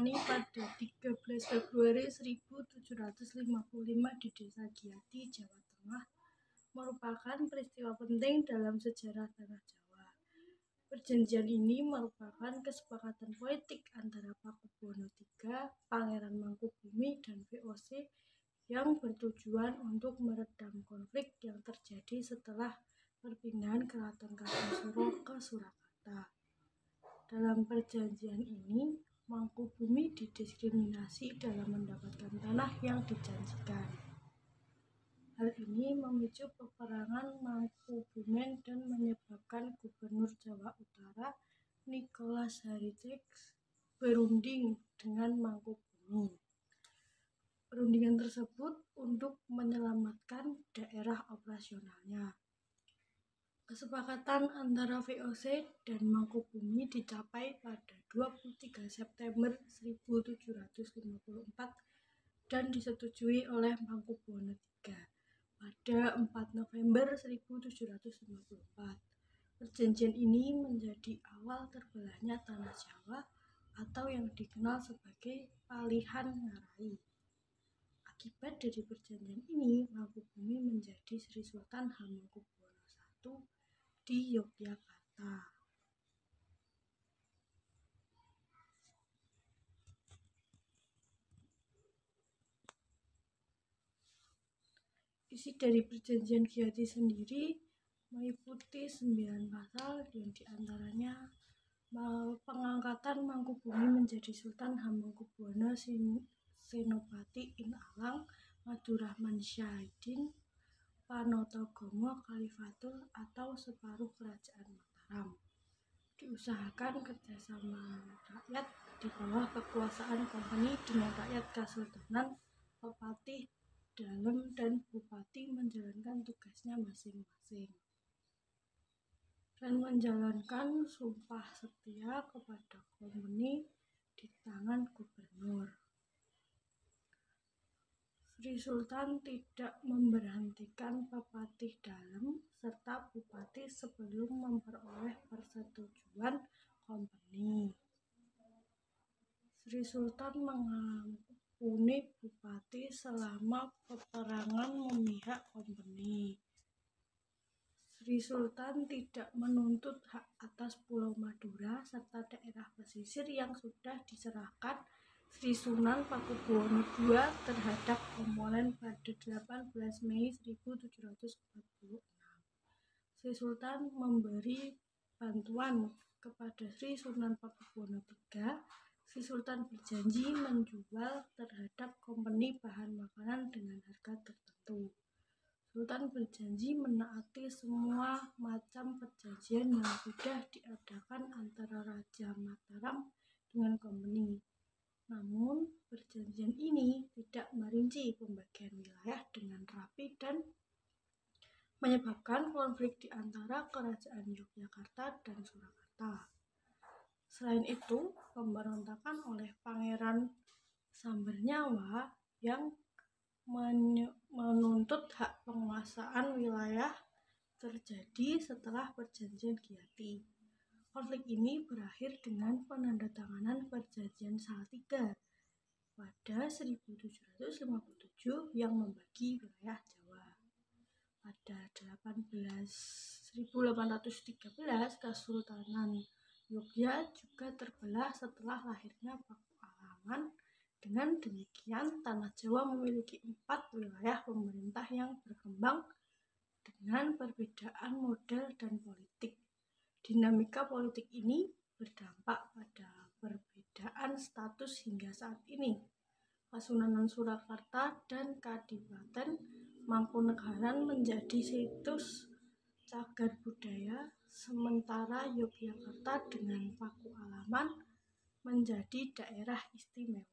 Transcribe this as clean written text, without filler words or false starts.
ditandatangani pada 13 Februari 1755 di Desa Giati, Jawa Tengah, merupakan peristiwa penting dalam sejarah tanah Jawa. Perjanjian ini merupakan kesepakatan politik antara Pakubuwono III, Pangeran Mangkubumi, dan VOC yang bertujuan untuk meredam konflik yang terjadi setelah perpindahan Keraton Kartosuro ke Surakarta. Dalam perjanjian ini, Mangkubumi didiskriminasi dalam mendapatkan tanah yang dijanjikan. Hal ini memicu peperangan Mangkubumen dan menyebabkan Gubernur Jawa Utara Nicholas Haritseks berunding dengan Mangkubumi. Perundingan tersebut untuk menyelamatkan daerah operasionalnya. Kesepakatan antara VOC dan Mangkubumi dicapai pada 23 September 1754 dan disetujui oleh Mangkubwono III pada 4 November 1754. Perjanjian ini menjadi awal terbelahnya tanah Jawa atau yang dikenal sebagai Palihan Ngarai. Akibat dari perjanjian ini, Mangkubumi menjadi Sri Sultan Hamengkubuwono I di Yogyakarta. Isi dari perjanjian Giati sendiri meliputi 9 pasal yang diantaranya pengangkatan Mangkubumi menjadi Sultan Hamengkubuwono Senopati Ing Alang Madurahman Syahidin Panatagomo Khalifatul atau separuh kerajaan Mataram. Diusahakan kerjasama rakyat di bawah kekuasaan kompeni dengan rakyat Kesultanan, Pepatih, Dalem, dan Bupati menjalankan tugasnya masing-masing dan menjalankan sumpah setia kepada kompeni di tangan gubernur. Sri Sultan tidak memberhentikan Pepatih Dalem serta Bupati sebelum memperoleh persetujuan kompeni. Sri Sultan mengampuni Bupati selama peperangan memihak kompeni. Sri Sultan tidak menuntut hak atas Pulau Madura serta daerah pesisir yang sudah diserahkan Sri Sunan Pakubuwono II terhadap Kompolen pada 18 Mei 1746. Sri Sultan memberi bantuan kepada Sri Sunan Pakubuwono III. Sri Sultan berjanji menjual terhadap kompeni bahan makanan dengan harga tertentu. Sultan berjanji menaati semua macam perjanjian yang sudah diadakan antara Raja Mataram dengan kompeni. Namun, perjanjian ini tidak merinci pembagian wilayah dengan rapi dan menyebabkan konflik di antara Kerajaan Yogyakarta dan Surakarta. Selain itu, pemberontakan oleh Pangeran Sambernyawa yang menuntut hak penguasaan wilayah terjadi setelah perjanjian Giati. Konflik ini berakhir dengan penandatanganan perjanjian Salatiga pada 1757 yang membagi wilayah Jawa. Pada 1813 Kesultanan Yogyakarta juga terbelah setelah lahirnya Pakualaman. Dengan demikian, tanah Jawa memiliki 4 wilayah pemerintah yang berkembang dengan perbedaan model dan politik. Dinamika politik ini berdampak pada perbedaan status hingga saat ini. Kasunanan Surakarta dan Kadipaten Mangkunegaran menjadi situs cagar budaya, sementara Yogyakarta dengan Pakualaman menjadi daerah istimewa.